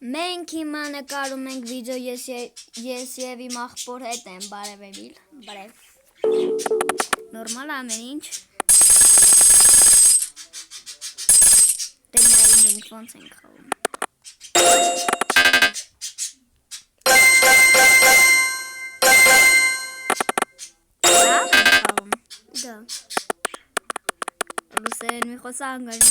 Մենք հիմա նկարում ենք վիդեո ես եւ իմ աղբոր հետ եմ բարև Էմիլ բարև նորմալ ամեն ինչ դե նայում ենք ոնց ենք խաղում Да. Լուսերեն մի խոսան գան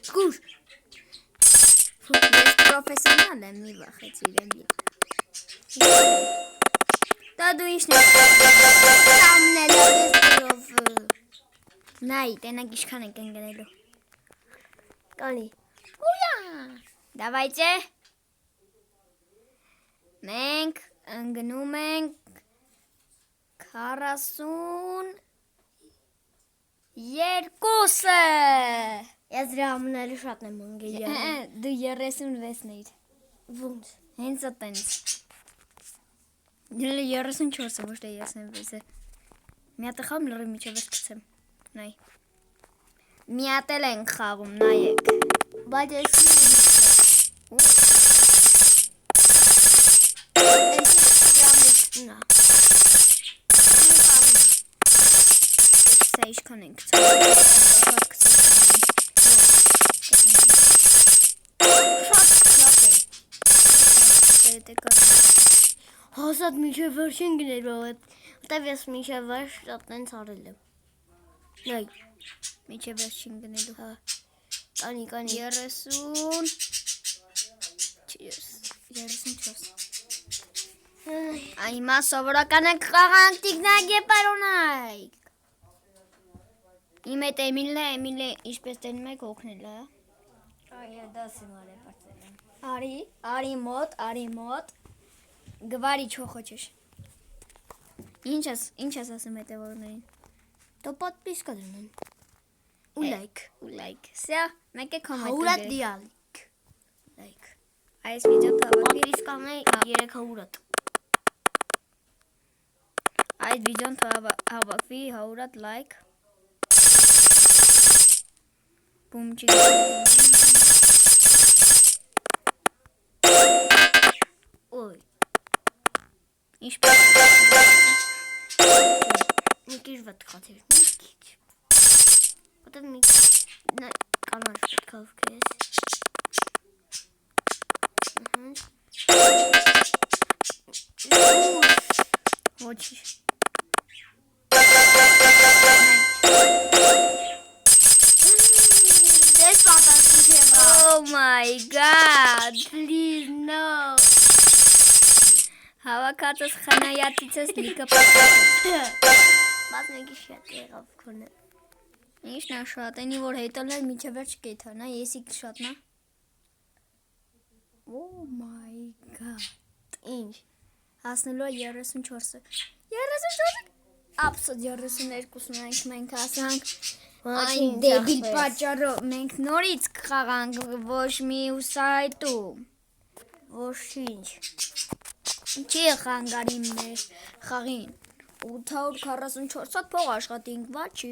Skús. Ես պրոֆեսիոնալ եմ, մի վախեցիր Էմիլ։ Դա դու ինչն ես կամնելով նայ, տենակ իշքան ենք ընգնելու։ Կանի։ Ուրա։ Դավայցե։ Մենք ընգնում ենք 42-ը։ Ես դրա ամենալի շատն եմ ընկել։ Դու 36-ն էիր։ Ոնց։ Հենց այտենց։ Դե 34-ը ոչ թե 36-ը։ Մի հատ խաղում լրի միջև սկսեմ։ Նայ։ Մի հատ էլ ենք խաղում, նայեք։ Բայց ես նա։ Սա իշքան ենք Հազատ միջև վերջին գներով Որտև ես միջև վերջ տենց արել եմ Նայ Միջև վերջին գնելու Կանի 34 Այմա սովորական ենք խաղանք տիգնակ է պարոնայք Իմ հետ Էմիլն է, Էմիլը ինչպես տենում եք հոգնել է Այ դասի մարե պարծել եմ Արի մոտ Գվարի չոխոչեշ Ինչ ես ասում հետևողներին Տո պատպիսկա դրնեն Ու լայք Սյա, մեկ է կոմենտ Հաուրատ դիալիք Լայք Այս վիդեո թավակի Պատպիսկան է 300 Այդ վիդեոն հավաքվի 100 լայք Բումջի Ոյ Ինչպես Մի քիչ վատ խաթիր Մի քիչ Որտև մի կանար պետքավ կես Ոչի Դες պատասխան չեմ Oh my god Please no Հավաքածս խնայատիցս լիքը պատասխան Բայց մի քիչ շատ եղավ քոնը Ինչն է շատ, այնի որ հետալներ միջև վերջ կեթանա, եսիք շատնա Oh my god Ինչ Հասնելու է 34-ը 34-ը Ապսոտ 32-ն ենք մենք հասանք Այն դեբիլ պատճառով մենք նորից խաղանք ոչ մի ուսայտում Ոչինչ Չի խանգարի մեր խաղին 844 հատ փող աշխատինք, վաչի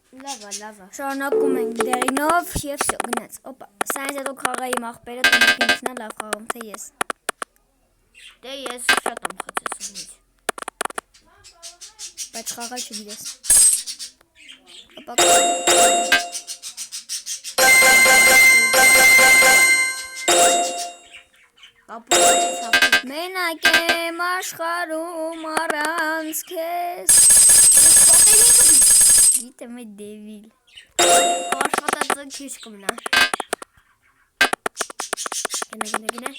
Լավա Շարունակում ենք դերինով և վсё գնաց Օպա, սա ինձ հետո խաղայի մաղբերը տնակ ինքնա լավ խաղում, թե ես Դե ես շատ եմ խծեսում Բայց խաղալ չգիտես Օպա Մենակ եմ աշխարում առանց քեզ Գիտեմ է դևիլ Աշխատածը քիչ կմնա Գնա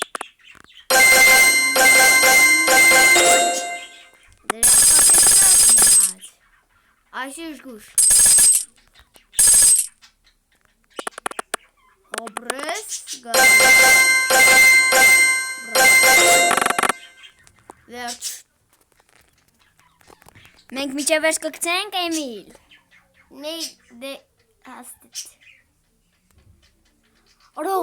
Դեր աշխատեցնած Այսիշ գուշ Հոբրես Վերջ Մենք միջև վերջ կգցենք Էմիլ Դե Հաստատ։ Օրո։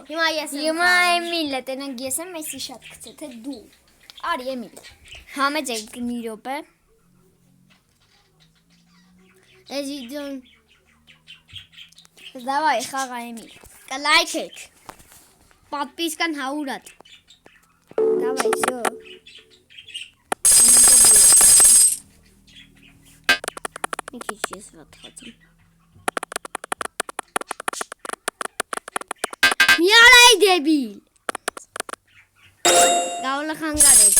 Հիմա ես եմ։ Հիմա Էմիլը տենանք ես եմ այսի շատ գցե թե դու։ Արի Էմիլ։ Համեջ եք մի րոպե։ Էջիդոն Давай, խաղա Էմիլ։ կլայքեք։ Պատպիսկան հաուրատ։ Давай, всё։ Մի քիչ ես վատխացում։ Միարայ դեբիլ։ Գավլը խանգարեց։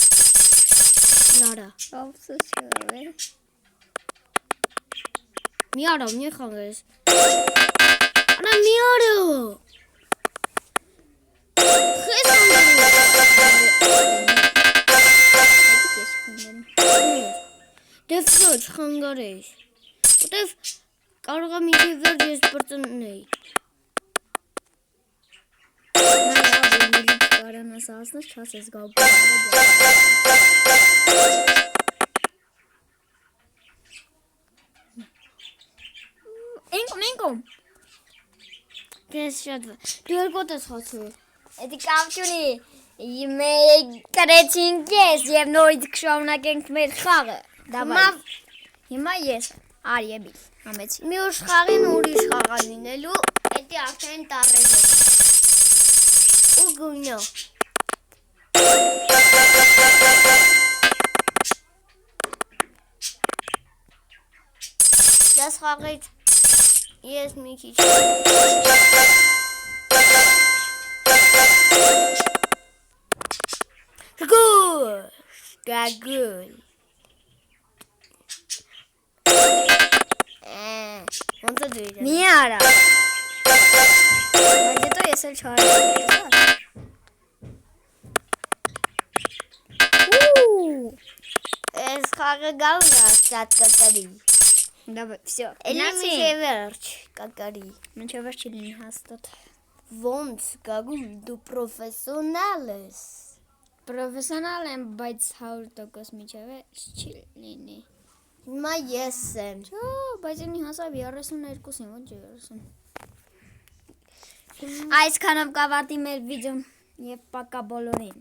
Միարա։ Ափսոսը։ Միարա, մի խանգարեց։ Արա միարա։ Խես խանգարեց։ Դեվ ոչ խանգարեց։ Որտեվ կարող եմ ինքնի վերջ ես բրծնեի։ Կարանաս ասնես չասես գալ։ Ինքո։ Կես շատ դու երկոտ ես խոցում։ Էդի կավճունի մենք կրեցինք ես եւ նորից կշարունակենք մեր խաղը։ Давай։ Հիմա ես արի Էմիլ համեցի։ Մի ուշ խաղին ուրիշ խաղա լինելու, էդի արդեն տառեջով։ Ու գունյո։ Դες խաղից ես մի քիչ։ Գոլ։ Գագոլ։ Ոնց է դու։ Մի արա։ Բայց հետո ես էլ չարեցի։ Էս խաղը գալն է շատ կակարի։ Давай, всё։ Էլի միշե վերջ կակարի։ Մինչև վերջ լինի հաստատ։ Ոնց գագուլ դու պրոֆեսիոնալ ես։ Պրոֆեսիոնալ եմ, բայց 100% միջև չի լինի։ Հիմա ես եմ։ Չէ, բայց ինի հասավ 32-ին, ոչ 30։ Այսքանով կավարտի մեր վիդեոն եւ պակա բոլորին։